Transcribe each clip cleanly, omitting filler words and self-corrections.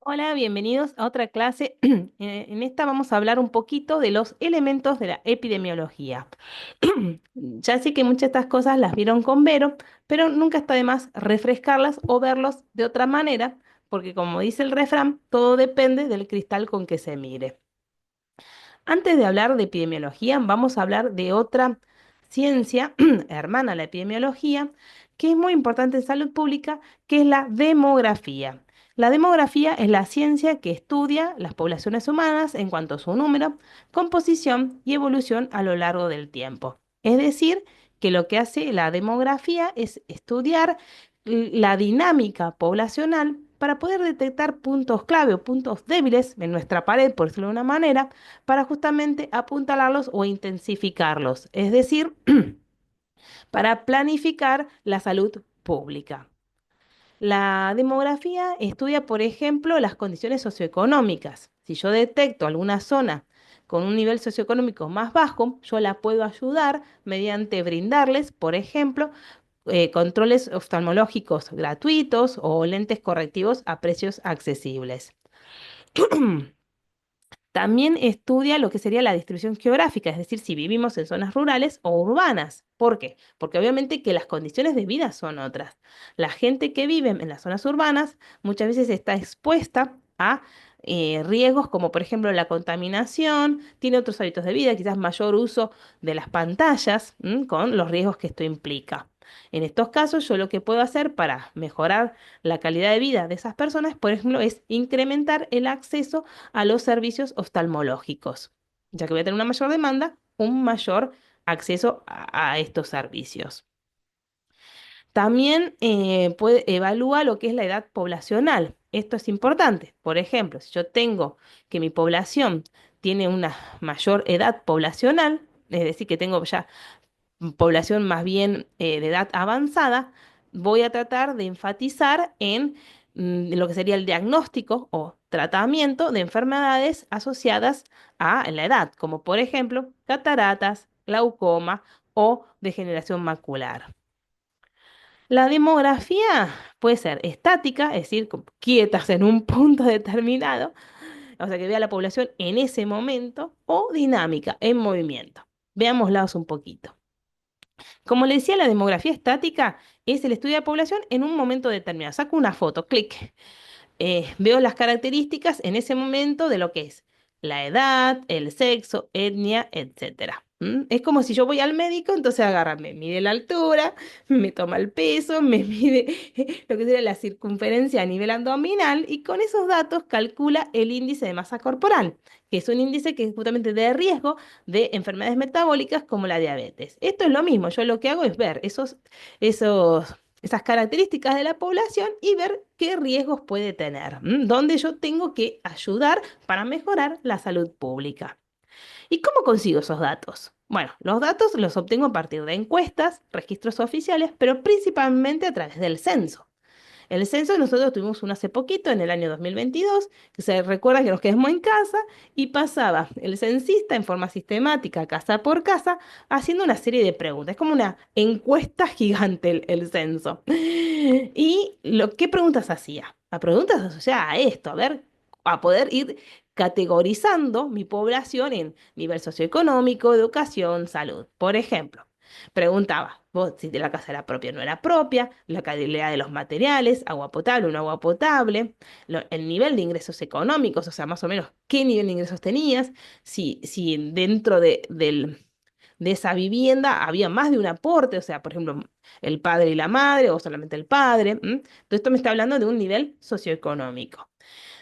Hola, bienvenidos a otra clase. En esta vamos a hablar un poquito de los elementos de la epidemiología. Ya sé que muchas de estas cosas las vieron con Vero, pero nunca está de más refrescarlas o verlos de otra manera, porque como dice el refrán, todo depende del cristal con que se mire. Antes de hablar de epidemiología, vamos a hablar de otra ciencia hermana a la epidemiología, que es muy importante en salud pública, que es la demografía. La demografía es la ciencia que estudia las poblaciones humanas en cuanto a su número, composición y evolución a lo largo del tiempo. Es decir, que lo que hace la demografía es estudiar la dinámica poblacional para poder detectar puntos clave o puntos débiles en nuestra pared, por decirlo de una manera, para justamente apuntalarlos o intensificarlos, es decir, para planificar la salud pública. La demografía estudia, por ejemplo, las condiciones socioeconómicas. Si yo detecto alguna zona con un nivel socioeconómico más bajo, yo la puedo ayudar mediante brindarles, por ejemplo, controles oftalmológicos gratuitos o lentes correctivos a precios accesibles. También estudia lo que sería la distribución geográfica, es decir, si vivimos en zonas rurales o urbanas. ¿Por qué? Porque obviamente que las condiciones de vida son otras. La gente que vive en las zonas urbanas muchas veces está expuesta a riesgos como por ejemplo la contaminación, tiene otros hábitos de vida, quizás mayor uso de las pantallas, con los riesgos que esto implica. En estos casos, yo lo que puedo hacer para mejorar la calidad de vida de esas personas, por ejemplo, es incrementar el acceso a los servicios oftalmológicos, ya que voy a tener una mayor demanda, un mayor acceso a estos servicios. También evalúa lo que es la edad poblacional. Esto es importante. Por ejemplo, si yo tengo que mi población tiene una mayor edad poblacional, es decir, que tengo ya población más bien de edad avanzada, voy a tratar de enfatizar en lo que sería el diagnóstico o tratamiento de enfermedades asociadas a la edad, como por ejemplo cataratas, glaucoma o degeneración macular. La demografía puede ser estática, es decir, como quietas en un punto determinado, o sea, que vea la población en ese momento, o dinámica, en movimiento. Veámoslas un poquito. Como le decía, la demografía estática es el estudio de la población en un momento determinado. Saco una foto, clic. Veo las características en ese momento de lo que es la edad, el sexo, etnia, etcétera. Es como si yo voy al médico, entonces agarra, me mide la altura, me toma el peso, me mide lo que sería la circunferencia a nivel abdominal y con esos datos calcula el índice de masa corporal, que es un índice que es justamente de riesgo de enfermedades metabólicas como la diabetes. Esto es lo mismo, yo lo que hago es ver esas características de la población y ver qué riesgos puede tener, dónde yo tengo que ayudar para mejorar la salud pública. ¿Y cómo consigo esos datos? Bueno, los datos los obtengo a partir de encuestas, registros oficiales, pero principalmente a través del censo. El censo nosotros tuvimos uno hace poquito, en el año 2022, que se recuerda que nos quedamos en casa y pasaba el censista en forma sistemática, casa por casa, haciendo una serie de preguntas. Es como una encuesta gigante el censo. ¿Y qué preguntas hacía? A preguntas asociadas a esto, a ver, a poder ir categorizando mi población en nivel socioeconómico, educación, salud. Por ejemplo. Preguntaba vos si de la casa era propia o no era propia, la calidad de los materiales, agua potable o no agua potable, el nivel de ingresos económicos, o sea, más o menos qué nivel de ingresos tenías, si dentro de esa vivienda había más de un aporte, o sea, por ejemplo, el padre y la madre o solamente el padre. Todo esto me está hablando de un nivel socioeconómico.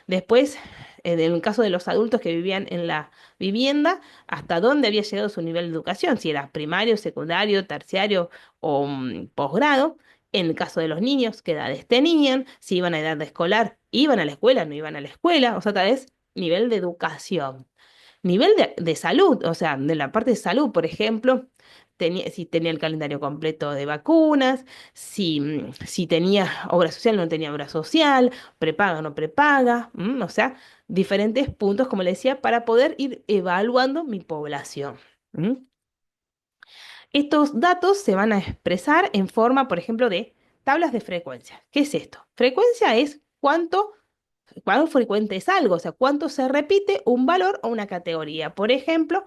Después, en el caso de los adultos que vivían en la vivienda, hasta dónde había llegado su nivel de educación, si era primario, secundario, terciario o posgrado. En el caso de los niños, qué edades tenían, si iban a edad de escolar, iban a la escuela, no iban a la escuela, o sea, tal vez nivel de educación. Nivel de salud, o sea, de la parte de salud, por ejemplo, si tenía el calendario completo de vacunas, si tenía obra social o no tenía obra social, prepaga o no prepaga, o sea, diferentes puntos, como le decía, para poder ir evaluando mi población. ¿m? Estos datos se van a expresar en forma, por ejemplo, de tablas de frecuencia. ¿Qué es esto? Frecuencia es cuánto cuán frecuente es algo, o sea, cuánto se repite un valor o una categoría. Por ejemplo,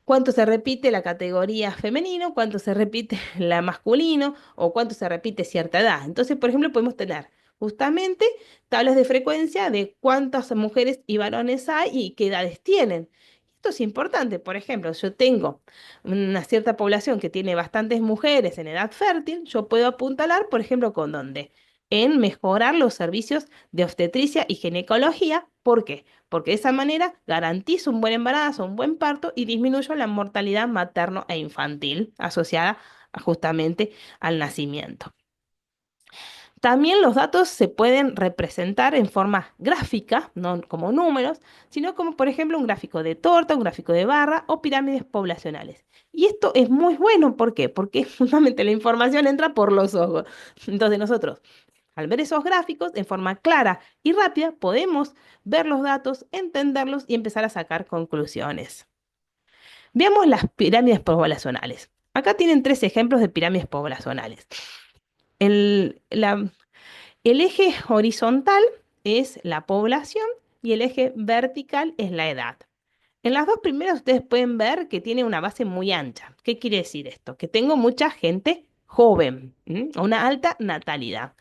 cuánto se repite la categoría femenino, cuánto se repite la masculino o cuánto se repite cierta edad. Entonces, por ejemplo, podemos tener justamente tablas de frecuencia de cuántas mujeres y varones hay y qué edades tienen. Esto es importante. Por ejemplo, yo tengo una cierta población que tiene bastantes mujeres en edad fértil, yo puedo apuntalar, por ejemplo, ¿con dónde? En mejorar los servicios de obstetricia y ginecología. ¿Por qué? Porque de esa manera garantizo un buen embarazo, un buen parto y disminuyo la mortalidad materno e infantil asociada justamente al nacimiento. También los datos se pueden representar en forma gráfica, no como números, sino como por ejemplo un gráfico de torta, un gráfico de barra o pirámides poblacionales. Y esto es muy bueno, ¿por qué? Porque justamente la información entra por los ojos. Entonces nosotros al ver esos gráficos, en forma clara y rápida, podemos ver los datos, entenderlos y empezar a sacar conclusiones. Veamos las pirámides poblacionales. Acá tienen tres ejemplos de pirámides poblacionales. El, la- el eje horizontal es la población y el eje vertical es la edad. En las dos primeras ustedes pueden ver que tiene una base muy ancha. ¿Qué quiere decir esto? Que tengo mucha gente joven, una alta natalidad.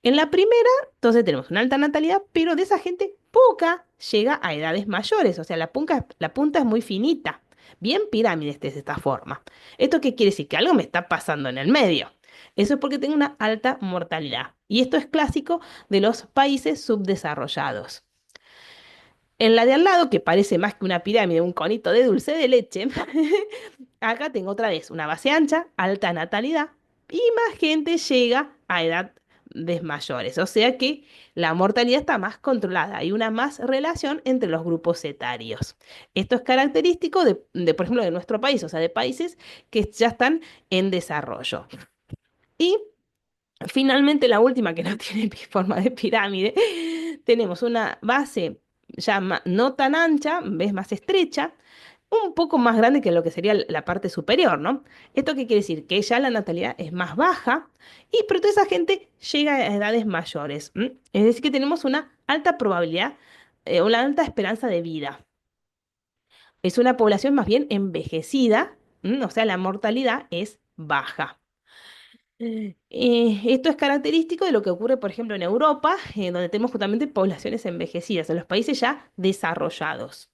En la primera, entonces tenemos una alta natalidad, pero de esa gente poca llega a edades mayores, o sea, la punta es muy finita. Bien pirámides de esta forma. ¿Esto qué quiere decir? Que algo me está pasando en el medio. Eso es porque tengo una alta mortalidad. Y esto es clásico de los países subdesarrollados. En la de al lado, que parece más que una pirámide, un conito de dulce de leche, acá tengo otra vez una base ancha, alta natalidad y más gente llega a edad de mayores. O sea que la mortalidad está más controlada. Hay una más relación entre los grupos etarios. Esto es característico por ejemplo, de nuestro país, o sea, de países que ya están en desarrollo. Y finalmente, la última, que no tiene forma de pirámide, tenemos una base ya no tan ancha, ves más estrecha, un poco más grande que lo que sería la parte superior, ¿no? ¿Esto qué quiere decir? Que ya la natalidad es más baja y pero toda esa gente llega a edades mayores. Es decir, que tenemos una alta probabilidad, una alta esperanza de vida. Es una población más bien envejecida, o sea, la mortalidad es baja. Esto es característico de lo que ocurre, por ejemplo, en Europa, donde tenemos justamente poblaciones envejecidas, en los países ya desarrollados.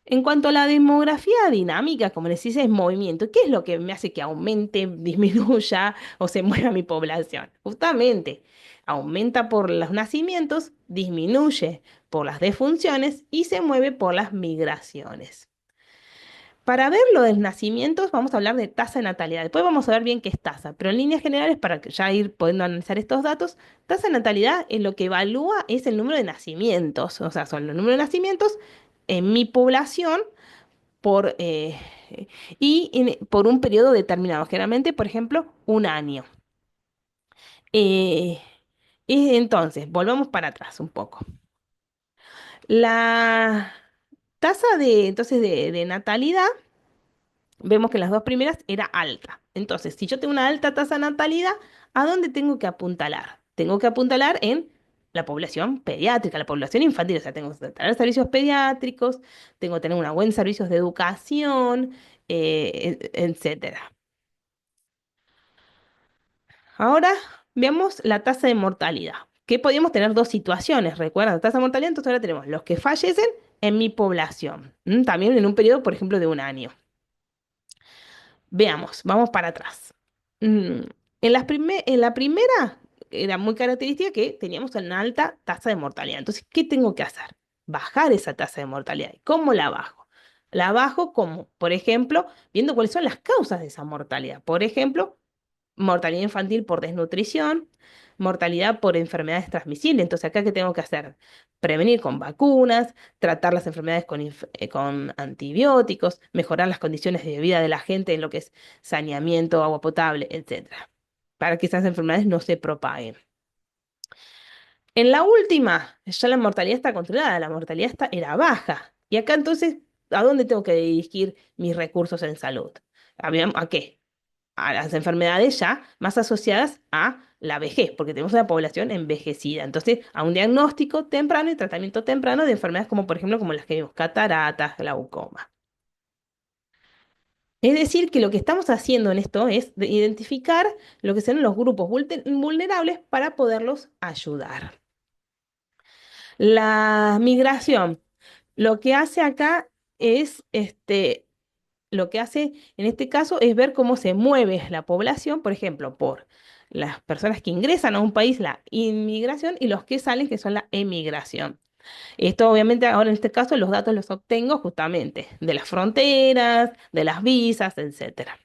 En cuanto a la demografía dinámica, como les dice, es movimiento. ¿Qué es lo que me hace que aumente, disminuya o se mueva mi población? Justamente, aumenta por los nacimientos, disminuye por las defunciones y se mueve por las migraciones. Para ver lo de los nacimientos, vamos a hablar de tasa de natalidad. Después vamos a ver bien qué es tasa, pero en líneas generales, para que ya ir pudiendo analizar estos datos, tasa de natalidad en lo que evalúa es el número de nacimientos, o sea, son los números de nacimientos en mi población por, por un periodo determinado, generalmente, por ejemplo, un año. Eh, y entonces, volvamos para atrás un poco. La tasa entonces, de natalidad. Vemos que las dos primeras era alta. Entonces, si yo tengo una alta tasa de natalidad, ¿a dónde tengo que apuntalar? Tengo que apuntalar en la población pediátrica, la población infantil. O sea, tengo que tener servicios pediátricos, tengo que tener una buena servicios de educación, etcétera. Ahora veamos la tasa de mortalidad. Que podíamos tener dos situaciones, ¿recuerdan? La tasa de mortalidad, entonces ahora tenemos los que fallecen en mi población. También en un periodo, por ejemplo, de un año. Veamos, vamos para atrás. Mm, en la primera era muy característica que teníamos una alta tasa de mortalidad. Entonces, ¿qué tengo que hacer? Bajar esa tasa de mortalidad. ¿Y cómo la bajo? La bajo como, por ejemplo, viendo cuáles son las causas de esa mortalidad. Por ejemplo, mortalidad infantil por desnutrición, mortalidad por enfermedades transmisibles. Entonces, ¿acá qué tengo que hacer? Prevenir con vacunas, tratar las enfermedades con antibióticos, mejorar las condiciones de vida de la gente en lo que es saneamiento, agua potable, etcétera, para que esas enfermedades no se propaguen. En la última, ya la mortalidad está controlada, la mortalidad era baja. Y acá entonces, ¿a dónde tengo que dirigir mis recursos en salud? ¿A qué? a las enfermedades ya más asociadas a la vejez, porque tenemos una población envejecida. Entonces, a un diagnóstico temprano y tratamiento temprano de enfermedades como, por ejemplo, como las que vimos, cataratas, glaucoma. Es decir, que lo que estamos haciendo en esto es identificar lo que son los grupos vulnerables para poderlos ayudar. La migración, lo que hace acá es, lo que hace en este caso es ver cómo se mueve la población, por ejemplo, por las personas que ingresan a un país, la inmigración, y los que salen, que son la emigración. Esto obviamente ahora en este caso los datos los obtengo justamente de las fronteras, de las visas, etcétera.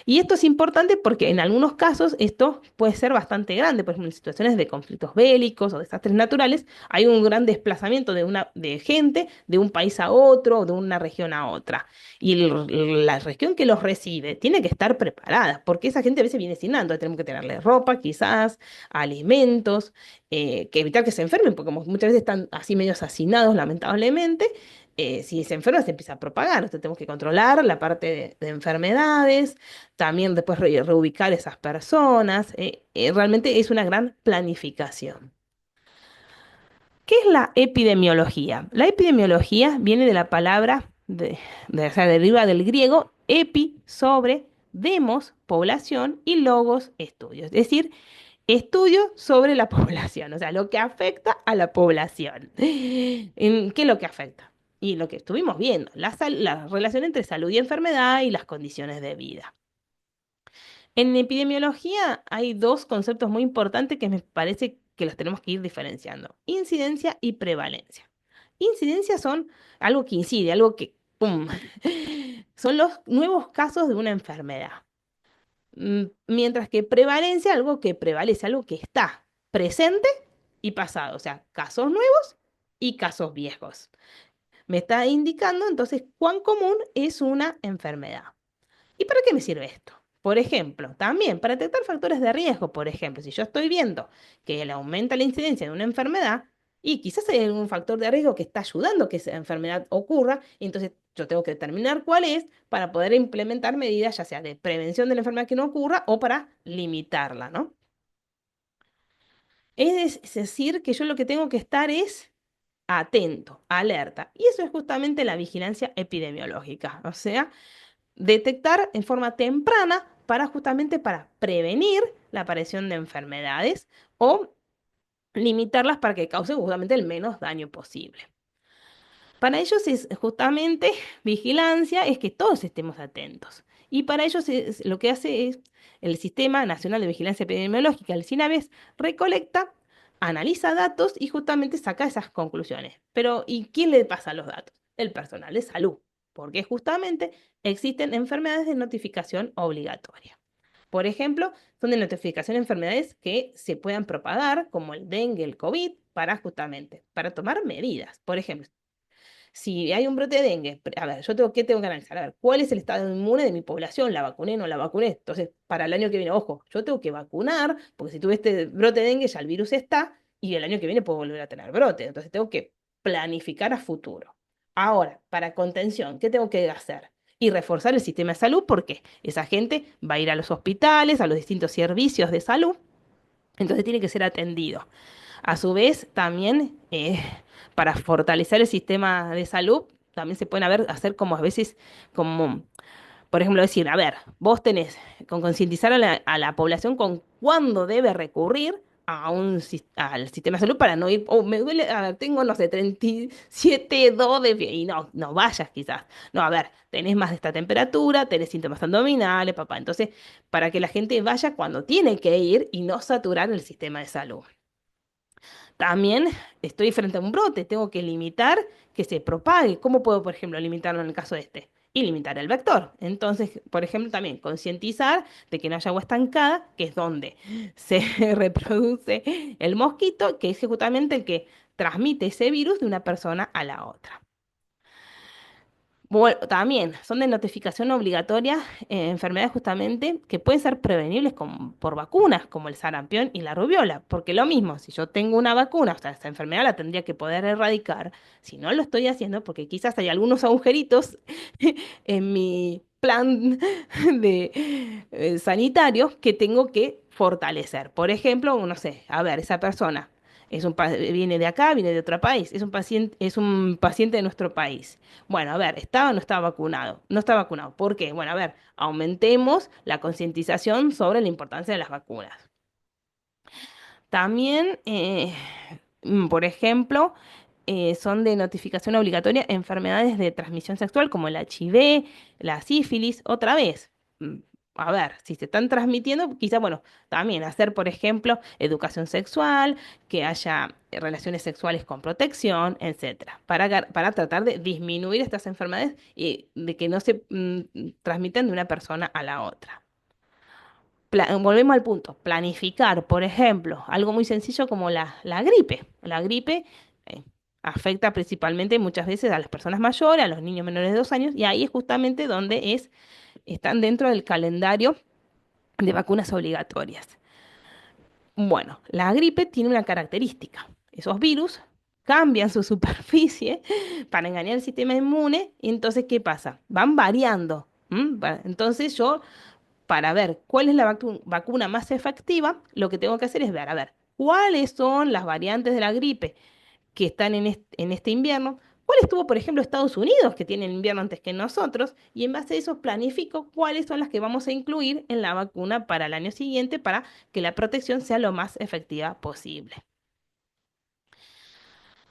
Y esto es importante porque en algunos casos esto puede ser bastante grande. Por ejemplo, en situaciones de conflictos bélicos o desastres naturales, hay un gran desplazamiento de gente de un país a otro o de una región a otra. Y la región que los recibe tiene que estar preparada, porque esa gente a veces viene sin nada. Entonces tenemos que tenerle ropa, quizás, alimentos, que evitar que se enfermen, porque como muchas veces están así medio hacinados, lamentablemente. Si se enferma, se empieza a propagar. Entonces tenemos que controlar la parte de enfermedades, también después reubicar esas personas. Realmente es una gran planificación. ¿Qué es la epidemiología? La epidemiología viene de la palabra, o sea, deriva del griego epi, sobre, demos, población, y logos, estudios. Es decir, estudio sobre la población, o sea, lo que afecta a la población. ¿Qué es lo que afecta? Y lo que estuvimos viendo, la relación entre salud y enfermedad y las condiciones de vida. En epidemiología hay dos conceptos muy importantes que me parece que los tenemos que ir diferenciando: incidencia y prevalencia. Incidencia son algo que incide, algo que, ¡pum!, son los nuevos casos de una enfermedad. Mientras que prevalencia, algo que prevalece, algo que está presente y pasado, o sea, casos nuevos y casos viejos. Me está indicando entonces cuán común es una enfermedad. ¿Y para qué me sirve esto? Por ejemplo, también para detectar factores de riesgo. Por ejemplo, si yo estoy viendo que le aumenta la incidencia de una enfermedad y quizás hay algún factor de riesgo que está ayudando a que esa enfermedad ocurra, y entonces yo tengo que determinar cuál es para poder implementar medidas, ya sea de prevención de la enfermedad que no ocurra o para limitarla, ¿no? Es decir, que yo lo que tengo que estar es atento, alerta. Y eso es justamente la vigilancia epidemiológica. O sea, detectar en forma temprana para justamente para prevenir la aparición de enfermedades o limitarlas para que cause justamente el menos daño posible. Para ellos es justamente vigilancia, es que todos estemos atentos. Y para ellos lo que hace es el Sistema Nacional de Vigilancia Epidemiológica, el SINAVES, recolecta, analiza datos y justamente saca esas conclusiones. Pero ¿y quién le pasa los datos? El personal de salud, porque justamente existen enfermedades de notificación obligatoria. Por ejemplo, son de notificación de enfermedades que se puedan propagar, como el dengue, el COVID, para justamente, para tomar medidas. Por ejemplo, si hay un brote de dengue, a ver, ¿qué tengo que analizar? A ver, ¿cuál es el estado inmune de mi población? ¿La vacuné, no la vacuné? Entonces, para el año que viene, ojo, yo tengo que vacunar, porque si tuve este brote de dengue, ya el virus está, y el año que viene puedo volver a tener brote. Entonces, tengo que planificar a futuro. Ahora, para contención, ¿qué tengo que hacer? Y reforzar el sistema de salud, porque esa gente va a ir a los hospitales, a los distintos servicios de salud, entonces tiene que ser atendido. A su vez, también para fortalecer el sistema de salud, también se pueden hacer como a veces, como, por ejemplo, decir, a ver, vos tenés con concientizar a la población con cuándo debe recurrir al sistema de salud para no ir, oh, me duele, a ver, tengo, no sé, 37,2 de fiebre, y no, no vayas quizás. No, a ver, tenés más de esta temperatura, tenés síntomas abdominales, papá. Entonces, para que la gente vaya cuando tiene que ir y no saturar el sistema de salud. También estoy frente a un brote, tengo que limitar que se propague. ¿Cómo puedo, por ejemplo, limitarlo en el caso de este? Y limitar el vector. Entonces, por ejemplo, también concientizar de que no haya agua estancada, que es donde se reproduce el mosquito, que es justamente el que transmite ese virus de una persona a la otra. Bueno, también son de notificación obligatoria enfermedades justamente que pueden ser prevenibles por vacunas, como el sarampión y la rubiola. Porque lo mismo, si yo tengo una vacuna, o sea, esta enfermedad la tendría que poder erradicar. Si no lo estoy haciendo, porque quizás hay algunos agujeritos en mi plan sanitario que tengo que fortalecer. Por ejemplo, no sé, a ver, esa persona viene de acá, viene de otro país, es un paciente de nuestro país. Bueno, a ver, ¿estaba o no estaba vacunado? No está vacunado. ¿Por qué? Bueno, a ver, aumentemos la concientización sobre la importancia de las vacunas. También, por ejemplo, son de notificación obligatoria enfermedades de transmisión sexual como el HIV, la sífilis, otra vez. mm, A ver, si se están transmitiendo, quizá, bueno, también hacer, por ejemplo, educación sexual, que haya relaciones sexuales con protección, etcétera, para tratar de disminuir estas enfermedades y de que no se transmitan de una persona a la otra. Volvemos al punto, planificar, por ejemplo, algo muy sencillo como la gripe. La gripe eh, afecta principalmente muchas veces a las personas mayores, a los niños menores de 2 años, y ahí es justamente donde están dentro del calendario de vacunas obligatorias. Bueno, la gripe tiene una característica. Esos virus cambian su superficie para engañar el sistema inmune, y entonces, ¿qué pasa? Van variando. Entonces yo para ver cuál es la vacuna más efectiva, lo que tengo que hacer es ver, a ver, cuáles son las variantes de la gripe que están en este invierno, cuál estuvo, por ejemplo, Estados Unidos, que tiene el invierno antes que nosotros, y en base a eso planifico cuáles son las que vamos a incluir en la vacuna para el año siguiente para que la protección sea lo más efectiva posible.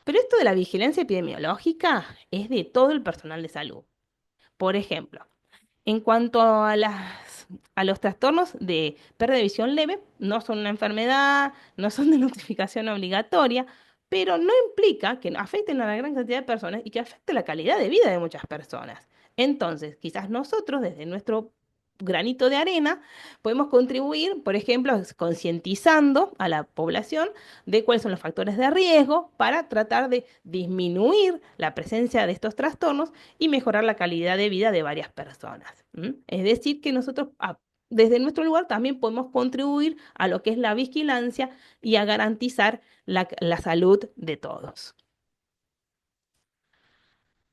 Pero esto de la vigilancia epidemiológica es de todo el personal de salud. Por ejemplo, en cuanto a los trastornos de pérdida de visión leve, no son una enfermedad, no son de notificación obligatoria, pero no implica que afecten a la gran cantidad de personas y que afecte la calidad de vida de muchas personas. Entonces, quizás nosotros, desde nuestro granito de arena, podemos contribuir, por ejemplo, concientizando a la población de cuáles son los factores de riesgo para tratar de disminuir la presencia de estos trastornos y mejorar la calidad de vida de varias personas. Es decir, que nosotros desde nuestro lugar también podemos contribuir a lo que es la vigilancia y a garantizar la salud de todos.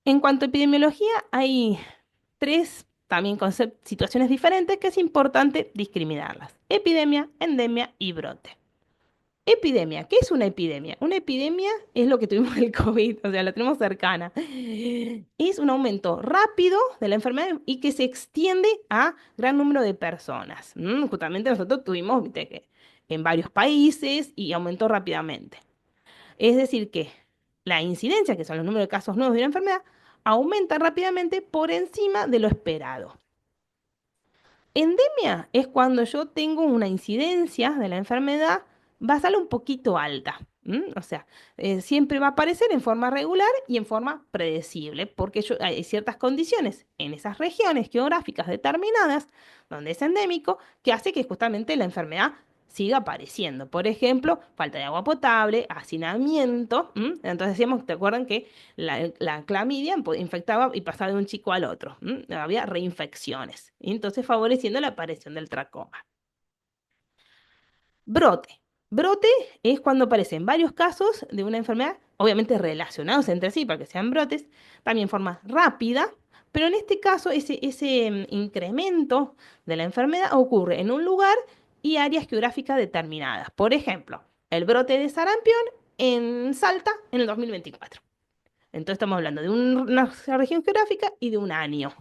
En cuanto a epidemiología, hay tres también situaciones diferentes que es importante discriminarlas. Epidemia, endemia y brote. Epidemia, ¿qué es una epidemia? Una epidemia es lo que tuvimos el COVID, o sea, la tenemos cercana. Es un aumento rápido de la enfermedad y que se extiende a gran número de personas. Justamente nosotros tuvimos, viste, que en varios países y aumentó rápidamente. Es decir, que la incidencia, que son los números de casos nuevos de la enfermedad, aumenta rápidamente por encima de lo esperado. Endemia es cuando yo tengo una incidencia de la enfermedad basal un poquito alta. O sea, siempre va a aparecer en forma regular y en forma predecible, porque hay ciertas condiciones en esas regiones geográficas determinadas, donde es endémico, que hace que justamente la enfermedad siga apareciendo. Por ejemplo, falta de agua potable, hacinamiento. Entonces decíamos, ¿te acuerdan que la clamidia infectaba y pasaba de un chico al otro? Había reinfecciones, y entonces favoreciendo la aparición del tracoma. Brote. Brote es cuando aparecen varios casos de una enfermedad, obviamente relacionados entre sí para que sean brotes, también en forma rápida, pero en este caso ese incremento de la enfermedad ocurre en un lugar y áreas geográficas determinadas. Por ejemplo, el brote de sarampión en Salta en el 2024. Entonces estamos hablando de una región geográfica y de un año.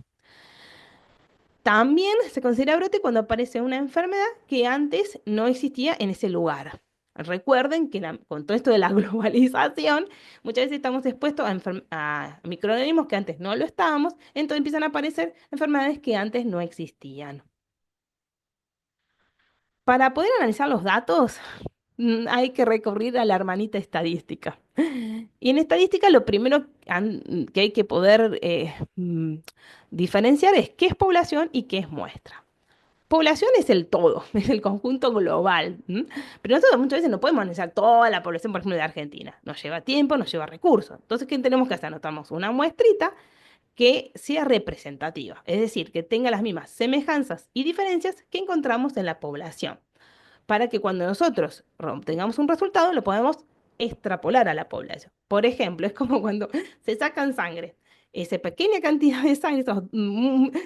También se considera brote cuando aparece una enfermedad que antes no existía en ese lugar. Recuerden que con todo esto de la globalización, muchas veces estamos expuestos a microorganismos que antes no lo estábamos, entonces empiezan a aparecer enfermedades que antes no existían. Para poder analizar los datos, hay que recurrir a la hermanita estadística. Y en estadística lo primero que hay que poder diferenciar es qué es población y qué es muestra. Población es el todo, es el conjunto global. Pero nosotros muchas veces no podemos analizar toda la población, por ejemplo, de Argentina. Nos lleva tiempo, nos lleva recursos. Entonces, ¿qué tenemos que hacer? Notamos una muestrita que sea representativa, es decir, que tenga las mismas semejanzas y diferencias que encontramos en la población, para que cuando nosotros tengamos un resultado lo podemos extrapolar a la población. Por ejemplo, es como cuando se sacan sangre. Esa pequeña cantidad de sangre, esos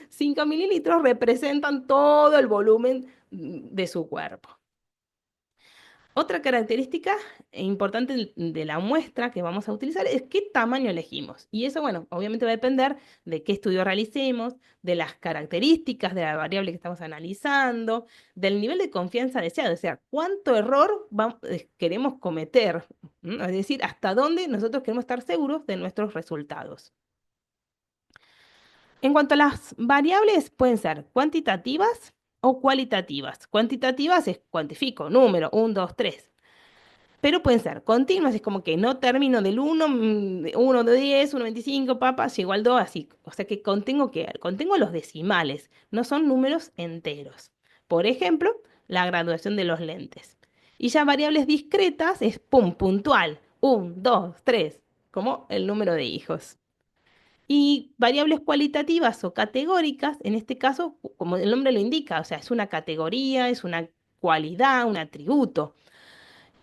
5 mililitros, representan todo el volumen de su cuerpo. Otra característica importante de la muestra que vamos a utilizar es qué tamaño elegimos. Y eso, bueno, obviamente va a depender de qué estudio realicemos, de las características de la variable que estamos analizando, del nivel de confianza deseado, o sea, cuánto error queremos cometer, ¿m? Es decir, hasta dónde nosotros queremos estar seguros de nuestros resultados. En cuanto a las variables, pueden ser cuantitativas o cualitativas. Cuantitativas es cuantifico, número, 1, 2, 3. Pero pueden ser continuas, es como que no termino del 1, 1 de 10, 1 de 25, papas, llego al 2, así. O sea que contengo los decimales, no son números enteros. Por ejemplo, la graduación de los lentes. Y ya variables discretas es puntual, 1, 2, 3, como el número de hijos. Y variables cualitativas o categóricas, en este caso, como el nombre lo indica, o sea, es una categoría, es una cualidad, un atributo.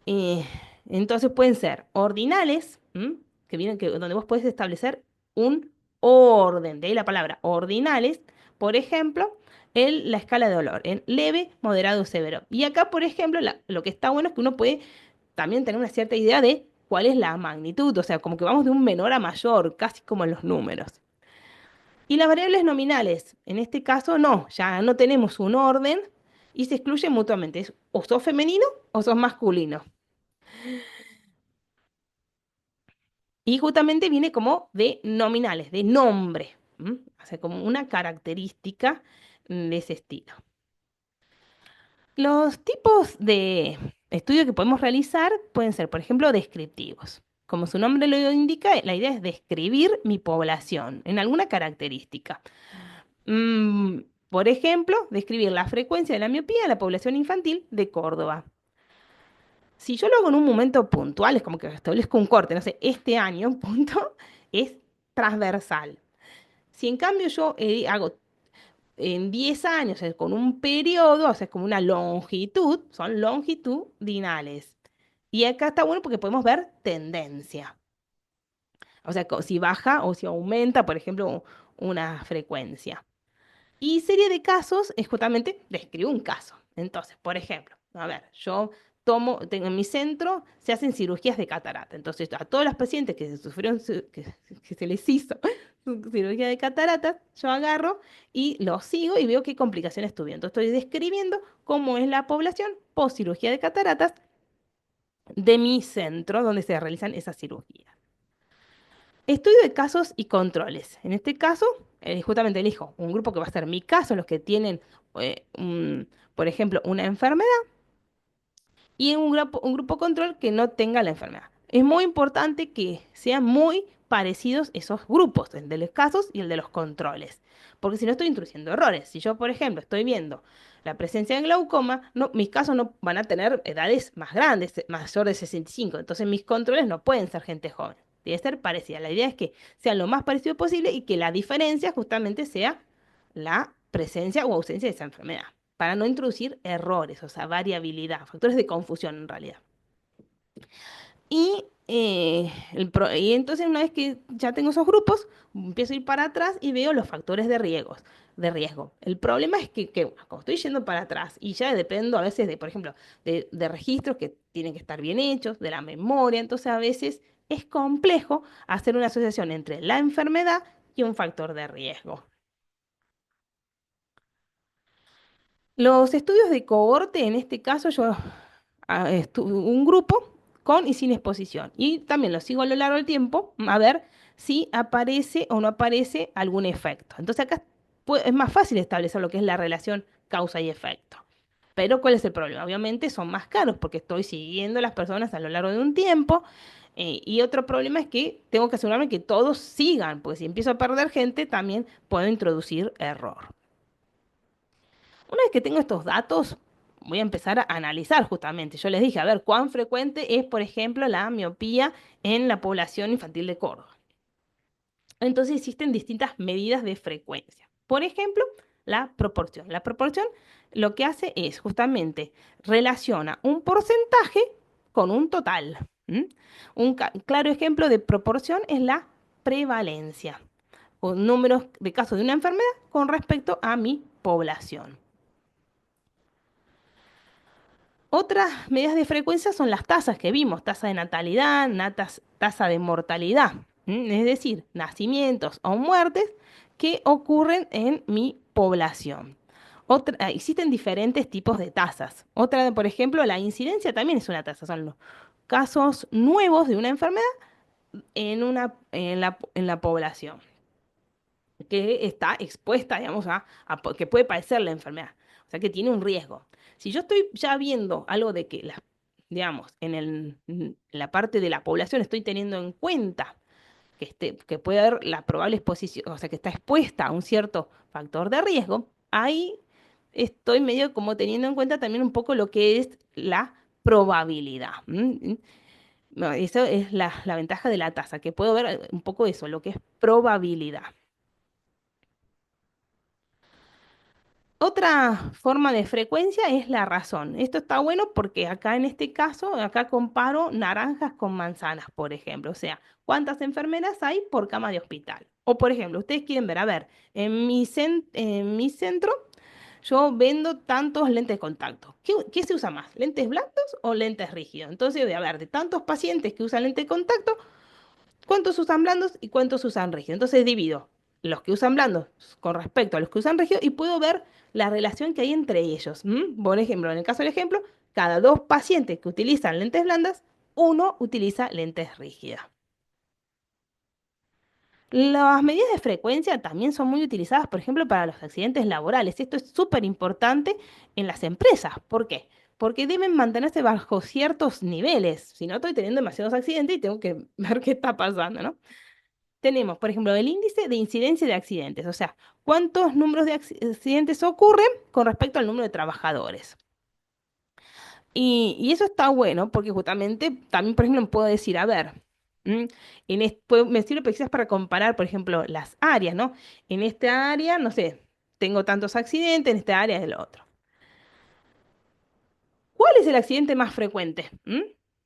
Eh, entonces pueden ser ordinales, ¿m? Que vienen donde vos podés establecer un orden, de ahí la palabra ordinales, por ejemplo, la escala de dolor, en leve, moderado, severo. Y acá, por ejemplo, lo que está bueno es que uno puede también tener una cierta idea de cuál es la magnitud, o sea, como que vamos de un menor a mayor, casi como en los números. Y las variables nominales, en este caso no, ya no tenemos un orden y se excluyen mutuamente. Es o sos femenino o sos masculino. Y justamente viene como de nominales, de nombre, ¿m? O sea, como una característica de ese estilo. Los tipos de estudio que podemos realizar pueden ser, por ejemplo, descriptivos. Como su nombre lo indica, la idea es describir mi población en alguna característica. Mm, por ejemplo, describir la frecuencia de la miopía en la población infantil de Córdoba. Si yo lo hago en un momento puntual, es como que establezco un corte, no sé, este año, punto, es transversal. Si en cambio yo hago en 10 años, con un periodo, o sea, es como una longitud, son longitudinales. Y acá está bueno porque podemos ver tendencia. O sea, si baja o si aumenta, por ejemplo, una frecuencia. Y serie de casos es justamente, describo un caso. Entonces, por ejemplo, a ver, tengo en mi centro, se hacen cirugías de catarata. Entonces, a todos los pacientes que se sufrieron, que se les hizo su cirugía de catarata, yo agarro y los sigo y veo qué complicaciones tuvieron. Entonces, estoy describiendo cómo es la población post cirugía de cataratas de mi centro donde se realizan esas cirugías. Estudio de casos y controles. En este caso, justamente elijo un grupo que va a ser mi caso, los que tienen, por ejemplo, una enfermedad, y un grupo control que no tenga la enfermedad. Es muy importante que sean muy parecidos esos grupos, el de los casos y el de los controles, porque si no estoy introduciendo errores. Si yo, por ejemplo, estoy viendo la presencia de glaucoma, no, mis casos no van a tener edades más grandes, mayor de 65, entonces mis controles no pueden ser gente joven. Debe ser parecida. La idea es que sean lo más parecido posible y que la diferencia justamente sea la presencia o ausencia de esa enfermedad para no introducir errores, o sea, variabilidad, factores de confusión en realidad. Y entonces una vez que ya tengo esos grupos, empiezo a ir para atrás y veo los factores de riesgo. El problema es que como estoy yendo para atrás y ya dependo a veces de, por ejemplo, de registros que tienen que estar bien hechos, de la memoria, entonces a veces es complejo hacer una asociación entre la enfermedad y un factor de riesgo. Los estudios de cohorte, en este caso, yo un grupo con y sin exposición. Y también lo sigo a lo largo del tiempo a ver si aparece o no aparece algún efecto. Entonces acá es más fácil establecer lo que es la relación causa y efecto. Pero ¿cuál es el problema? Obviamente son más caros porque estoy siguiendo a las personas a lo largo de un tiempo. Y otro problema es que tengo que asegurarme que todos sigan, porque si empiezo a perder gente, también puedo introducir error. Una vez que tengo estos datos, voy a empezar a analizar justamente. Yo les dije, a ver, cuán frecuente es, por ejemplo, la miopía en la población infantil de Córdoba. Entonces existen distintas medidas de frecuencia. Por ejemplo, la proporción. La proporción lo que hace es justamente relaciona un porcentaje con un total. ¿M? Un claro ejemplo de proporción es la prevalencia. o números de casos de una enfermedad con respecto a mi población. Otras medidas de frecuencia son las tasas que vimos, tasa de natalidad, tasa de mortalidad, es decir, nacimientos o muertes que ocurren en mi población. Existen diferentes tipos de tasas. Otra, por ejemplo, la incidencia también es una tasa, son los casos nuevos de una enfermedad en la población que está expuesta, digamos, que puede padecer la enfermedad, o sea, que tiene un riesgo. Si yo estoy ya viendo algo de que, digamos, en la parte de la población estoy teniendo en cuenta que puede haber la probable exposición, o sea, que está expuesta a un cierto factor de riesgo, ahí estoy medio como teniendo en cuenta también un poco lo que es la probabilidad. No, eso es la ventaja de la tasa, que puedo ver un poco eso, lo que es probabilidad. Otra forma de frecuencia es la razón. Esto está bueno porque acá en este caso, acá comparo naranjas con manzanas, por ejemplo. O sea, ¿cuántas enfermeras hay por cama de hospital? O por ejemplo, ustedes quieren ver, a ver, en mi centro yo vendo tantos lentes de contacto. ¿Qué se usa más? ¿Lentes blandos o lentes rígidos? Entonces, a ver, de tantos pacientes que usan lente de contacto, ¿cuántos usan blandos y cuántos usan rígidos? Entonces divido los que usan blandos con respecto a los que usan rígidos y puedo ver la relación que hay entre ellos. Por ejemplo, en el caso del ejemplo, cada dos pacientes que utilizan lentes blandas, uno utiliza lentes rígidas. Las medidas de frecuencia también son muy utilizadas, por ejemplo, para los accidentes laborales. Esto es súper importante en las empresas. ¿Por qué? Porque deben mantenerse bajo ciertos niveles. Si no, estoy teniendo demasiados accidentes y tengo que ver qué está pasando, ¿no? Tenemos, por ejemplo, el índice de incidencia de accidentes, o sea, cuántos números de accidentes ocurren con respecto al número de trabajadores. Y eso está bueno porque justamente también, por ejemplo, me puedo decir, a ver, me sirve quizás para comparar, por ejemplo, las áreas, ¿no? En esta área, no sé, tengo tantos accidentes, en esta área es el otro. ¿Cuál es el accidente más frecuente?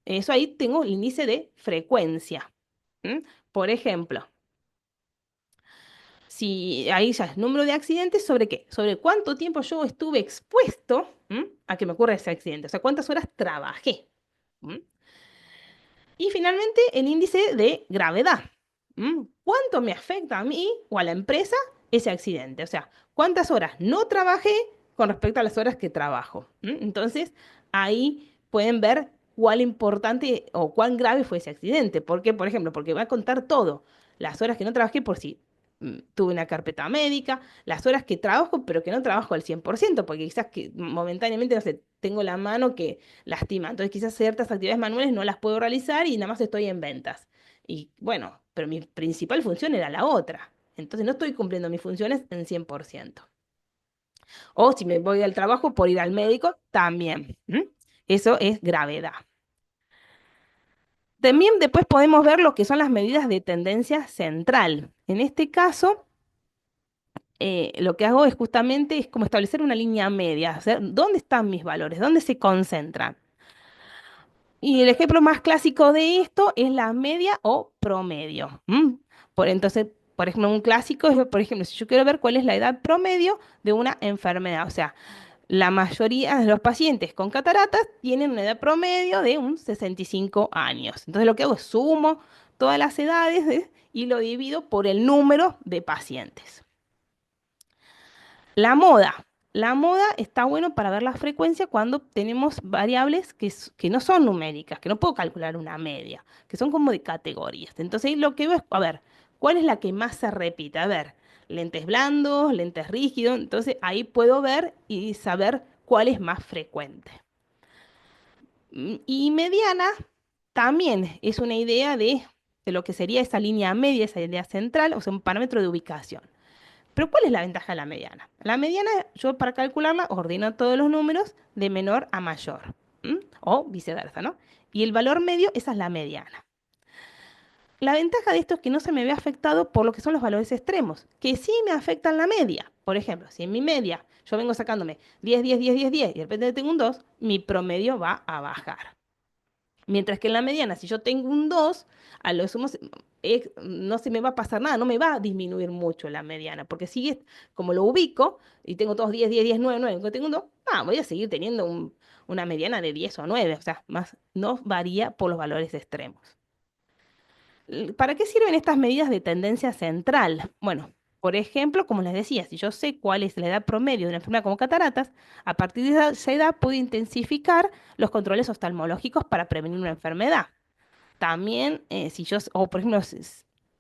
Eso ahí tengo el índice de frecuencia. ¿M? Por ejemplo, si ahí ya es número de accidentes, ¿sobre qué? Sobre cuánto tiempo yo estuve expuesto a que me ocurra ese accidente, o sea, cuántas horas trabajé. ¿M? Y finalmente, el índice de gravedad. ¿Cuánto me afecta a mí o a la empresa ese accidente? O sea, ¿cuántas horas no trabajé con respecto a las horas que trabajo? Entonces, ahí pueden ver cuál importante o cuán grave fue ese accidente. ¿Por qué? Por ejemplo, porque va a contar todo. Las horas que no trabajé por si tuve una carpeta médica, las horas que trabajo, pero que no trabajo al 100%, porque quizás que momentáneamente, no sé, tengo la mano que lastima. Entonces quizás ciertas actividades manuales no las puedo realizar y nada más estoy en ventas. Y bueno, pero mi principal función era la otra. Entonces no estoy cumpliendo mis funciones en 100%. O si me voy al trabajo por ir al médico, también. Eso es gravedad. También después podemos ver lo que son las medidas de tendencia central. En este caso, lo que hago es justamente es como establecer una línea media, hacer dónde están mis valores, dónde se concentran. Y el ejemplo más clásico de esto es la media o promedio. Entonces, por ejemplo, un clásico es, por ejemplo, si yo quiero ver cuál es la edad promedio de una enfermedad, o sea, la mayoría de los pacientes con cataratas tienen una edad promedio de un 65 años. Entonces, lo que hago es sumo todas las edades y lo divido por el número de pacientes. La moda. La moda está bueno para ver la frecuencia cuando tenemos variables que no son numéricas, que no puedo calcular una media, que son como de categorías. Entonces ahí lo que veo es, a ver, ¿cuál es la que más se repite? A ver, lentes blandos, lentes rígidos. Entonces ahí puedo ver y saber cuál es más frecuente. Y mediana también es una idea de lo que sería esa línea media, esa idea central, o sea, un parámetro de ubicación. Pero ¿cuál es la ventaja de la mediana? La mediana, yo para calcularla ordeno todos los números de menor a mayor, o viceversa, ¿no? Y el valor medio, esa es la mediana. La ventaja de esto es que no se me ve afectado por lo que son los valores extremos, que sí me afectan la media. Por ejemplo, si en mi media yo vengo sacándome 10, 10, 10, 10, 10 y de repente tengo un 2, mi promedio va a bajar. Mientras que en la mediana, si yo tengo un 2 a lo sumo no se me va a pasar nada, no me va a disminuir mucho la mediana, porque sigue, como lo ubico y tengo todos 10 10 10 9 9 que tengo un 2, voy a seguir teniendo una mediana de 10 o 9, o sea, más no varía por los valores extremos. ¿Para qué sirven estas medidas de tendencia central? Bueno, por ejemplo, como les decía, si yo sé cuál es la edad promedio de una enfermedad como cataratas, a partir de esa edad puedo intensificar los controles oftalmológicos para prevenir una enfermedad. También, si yo, o por ejemplo,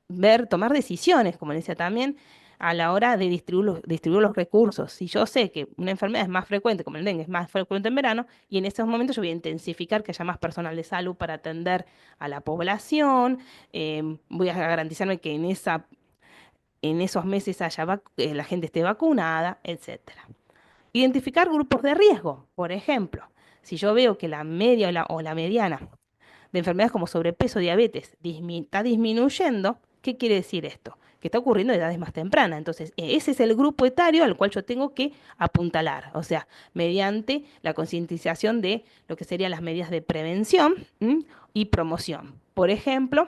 ver, tomar decisiones, como le decía también, a la hora de distribuir los recursos. Si yo sé que una enfermedad es más frecuente, como el dengue, es más frecuente en verano, y en esos momentos yo voy a intensificar que haya más personal de salud para atender a la población, voy a garantizarme que en esos meses la gente esté vacunada, etcétera. Identificar grupos de riesgo, por ejemplo, si yo veo que la media o la mediana de enfermedades como sobrepeso, diabetes, está disminuyendo. ¿Qué quiere decir esto? Que está ocurriendo a edades más tempranas. Entonces, ese es el grupo etario al cual yo tengo que apuntalar, o sea, mediante la concientización de lo que serían las medidas de prevención, ¿m? Y promoción. Por ejemplo,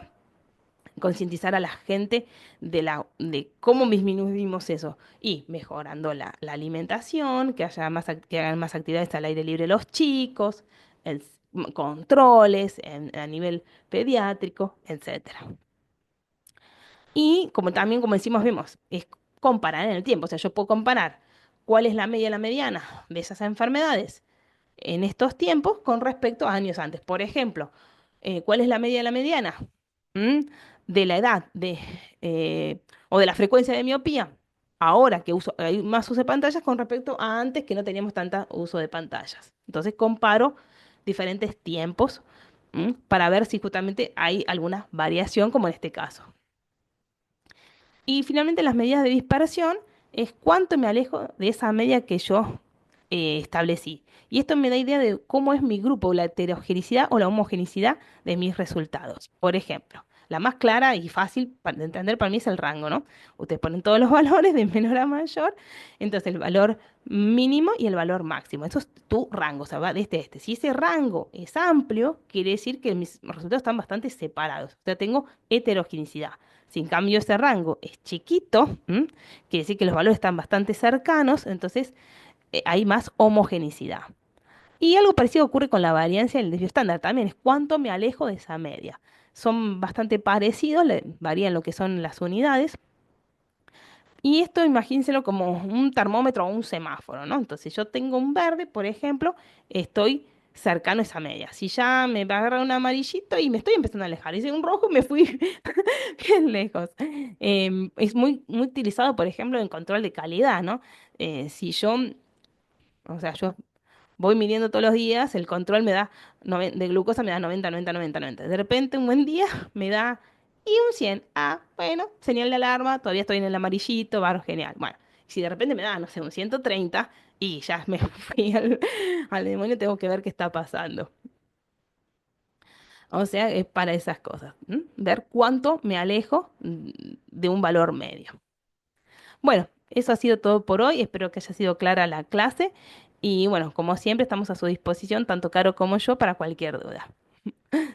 concientizar a la gente de cómo disminuimos eso y mejorando la alimentación, que haya que hagan más actividades al aire libre los chicos, controles a nivel pediátrico, etcétera. Y como también, como decimos, vemos, es comparar en el tiempo. O sea, yo puedo comparar cuál es la media y la mediana de esas enfermedades en estos tiempos con respecto a años antes. Por ejemplo, ¿cuál es la media de la mediana? ¿Mm? De la edad o de la frecuencia de miopía. Ahora que hay más uso de pantallas con respecto a antes que no teníamos tanta uso de pantallas. Entonces comparo diferentes tiempos, para ver si justamente hay alguna variación, como en este caso. Y finalmente las medidas de dispersión es cuánto me alejo de esa media que yo establecí. Y esto me da idea de cómo es mi grupo, la heterogeneidad o la homogenicidad de mis resultados. Por ejemplo, la más clara y fácil de entender para mí es el rango, ¿no? Ustedes ponen todos los valores de menor a mayor, entonces el valor mínimo y el valor máximo. Eso es tu rango, o sea, va de este a este. Si ese rango es amplio, quiere decir que mis resultados están bastante separados. O sea, tengo heterogeneidad. Si en cambio ese rango es chiquito, quiere decir que los valores están bastante cercanos, entonces hay más homogenicidad. Y algo parecido ocurre con la variancia del desvío estándar también, es cuánto me alejo de esa media. Son bastante parecidos, varían lo que son las unidades. Y esto imagínenselo como un termómetro o un semáforo, ¿no? Entonces yo tengo un verde, por ejemplo, estoy cercano a esa media. Si ya me va a agarrar un amarillito y me estoy empezando a alejar, y si un rojo me fui bien lejos. Es muy utilizado, por ejemplo, en control de calidad, ¿no? Si yo, o sea, yo voy midiendo todos los días, el control me da, de glucosa me da 90 90 90 90. De repente, un buen día, me da y un 100. Ah, bueno, señal de alarma, todavía estoy en el amarillito, va, genial. Bueno, si de repente me da, no sé, un 130 y ya me fui al demonio, tengo que ver qué está pasando. O sea, es para esas cosas, ver cuánto me alejo de un valor medio. Bueno, eso ha sido todo por hoy. Espero que haya sido clara la clase. Y bueno, como siempre, estamos a su disposición, tanto Caro como yo, para cualquier duda.